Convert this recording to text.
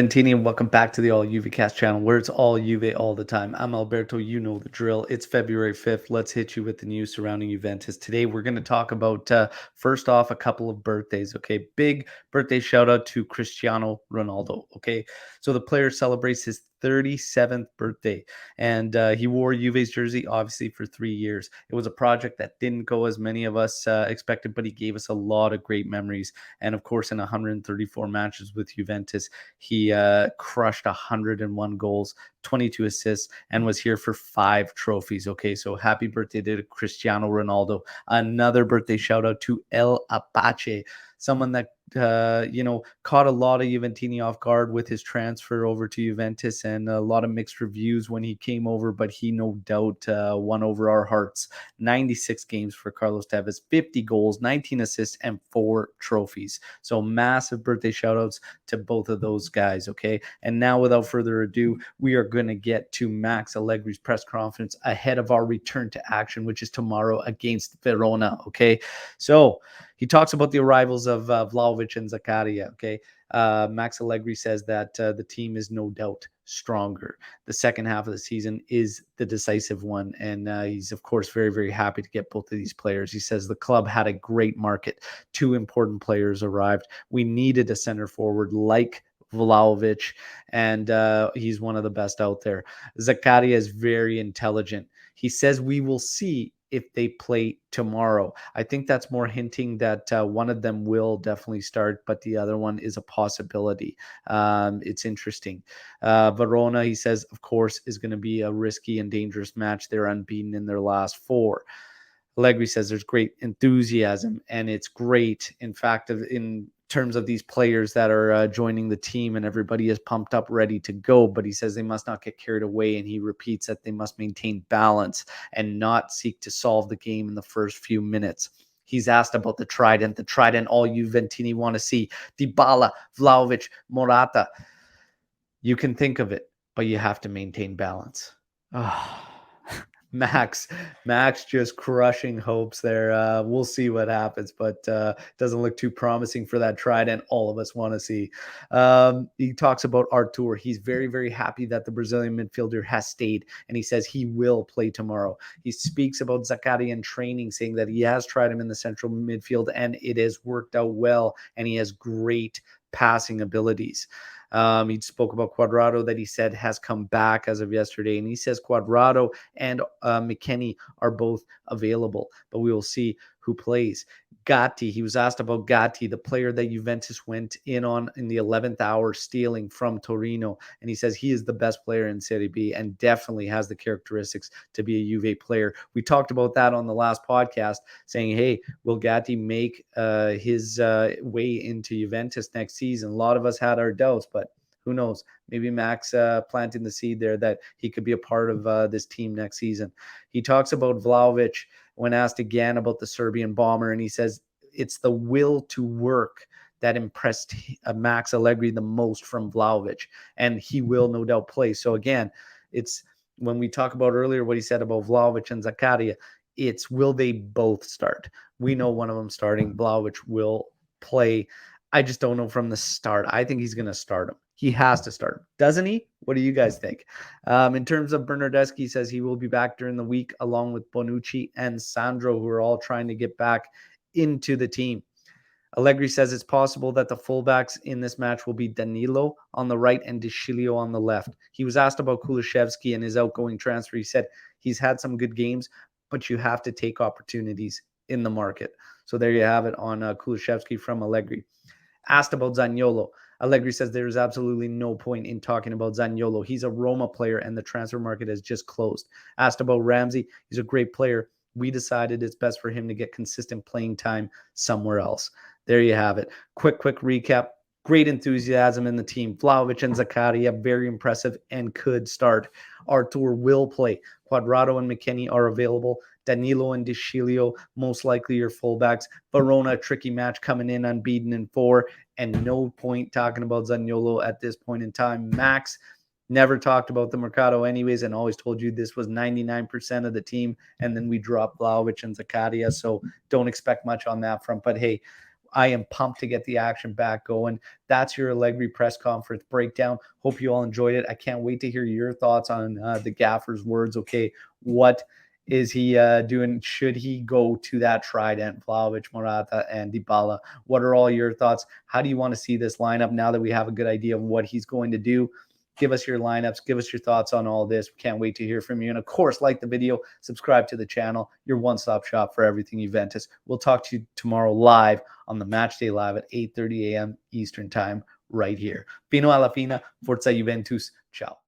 Juventini, and welcome back to the All Juve Cast channel, where it's all Juve all the time. I'm Alberto. You know the drill. It's February 5th. Let's hit you with the news surrounding Juventus. Today, we're going to talk about, first off, a couple of birthdays, okay? Big birthday shout out to Cristiano Ronaldo, okay? So the player celebrates his 37th birthday, and he wore Juve's jersey, obviously, for 3 years. It was a project that didn't go as many of us expected, but he gave us a lot of great memories. And of course, in 134 matches with Juventus, he crushed 101 goals, 22 assists, and was here for 5 trophies. Okay, so happy birthday to Cristiano Ronaldo. Another birthday shout out to El Apache, someone that caught a lot of Juventini off guard with his transfer over to Juventus, and a lot of mixed reviews when he came over, but he no doubt won over our hearts. 96 games for Carlos Tevez, 50 goals, 19 assists, and 4 trophies. So massive birthday shout outs to both of those guys, okay? And now, without further ado, we are going to get to Max Allegri's press conference ahead of our return to action, which is tomorrow against Verona, okay? So he talks about the arrivals of Vlahovic and Zakaria, okay? Max Allegri says that the team is no doubt stronger. The second half of the season is the decisive one, and he's, of course, very, very happy to get both of these players. He says the club had a great market. 2 important players arrived. We needed a center forward like Vlahovic, and he's one of the best out there. Zakaria is very intelligent. He says we will see if they play tomorrow. I think that's more hinting that one of them will definitely start, but the other one is a possibility. It's interesting. Verona, he says, of course, is going to be a risky and dangerous match. They're unbeaten in their last 4. Allegri says there's great enthusiasm, and it's great, in fact, in terms of these players that are joining the team, and everybody is pumped up, ready to go. But he says they must not get carried away, and he repeats that they must maintain balance and not seek to solve the game in the first few minutes. He's asked about the trident all Juventini want to see. Dybala, Vlahovic, Morata. You can think of it, but you have to maintain balance. Oh. Max just crushing hopes there. We'll see what happens, but doesn't look too promising for that trident all of us want to see. He talks about Artur. He's very, very happy that the Brazilian midfielder has stayed, and he says he will play tomorrow. He speaks about Zakaria in training, saying that he has tried him in the central midfield, and it has worked out well, and he has great passing abilities. He spoke about Cuadrado, that he said has come back as of yesterday, and he says Cuadrado and McKennie are both available, but we will see who plays. Gatti, he was asked about Gatti, the player that Juventus went in on in the 11th hour, stealing from Torino, and he says he is the best player in Serie B and definitely has the characteristics to be a Juve player. We talked about that on the last podcast, saying, hey, will Gatti make his way into Juventus next season? A lot of us had our doubts, but who knows? Maybe Max planting the seed there that he could be a part of this team next season. He talks about Vlahovic when asked again about the Serbian bomber, and he says it's the will to work that impressed Max Allegri the most from Vlahovic, and he will no doubt play. So again, it's when we talk about earlier what he said about Vlahovic and Zakaria, it's will they both start? We know one of them starting. Vlahovic will play. I just don't know from the start. I think he's going to start him. He has to start him. Doesn't he? What do you guys think? In terms of Bernardeschi, he says he will be back during the week along with Bonucci and Sandro, who are all trying to get back into the team. Allegri says it's possible that the fullbacks in this match will be Danilo on the right and Deschilio on the left. He was asked about Kulusevski and his outgoing transfer. He said he's had some good games, but you have to take opportunities in the market. So there you have it on Kulusevski from Allegri. Asked about Zaniolo, Allegri says there is absolutely no point in talking about Zaniolo. He's a Roma player and the transfer market has just closed. Asked about Ramsey, he's a great player. We decided it's best for him to get consistent playing time somewhere else. There you have it. Quick recap. Great enthusiasm in the team. Vlahovic and Zakaria, very impressive and could start. Artur will play. Cuadrado and McKennie are available. Danilo and Deschilio, most likely your fullbacks. Verona, tricky match, coming in unbeaten in 4. And no point talking about Zaniolo at this point in time. Max never talked about the Mercado anyways and always told you this was 99% of the team. And then we dropped Vlahovic and Zakaria. So don't expect much on that front. But hey, I am pumped to get the action back going. That's your Allegri press conference breakdown. Hope you all enjoyed it. I can't wait to hear your thoughts on the gaffer's words. Okay, what is he doing? Should he go to that trident, Vlahovic, Morata, and Dybala? What are all your thoughts? How do you want to see this lineup now that we have a good idea of what he's going to do? Give us your lineups. Give us your thoughts on all this. We can't wait to hear from you. And of course, like the video, subscribe to the channel, your one-stop shop for everything Juventus. We'll talk to you tomorrow live on the Match Day Live at 8:30 a.m. Eastern Time right here. Finoallafine, Forza Juventus. Ciao.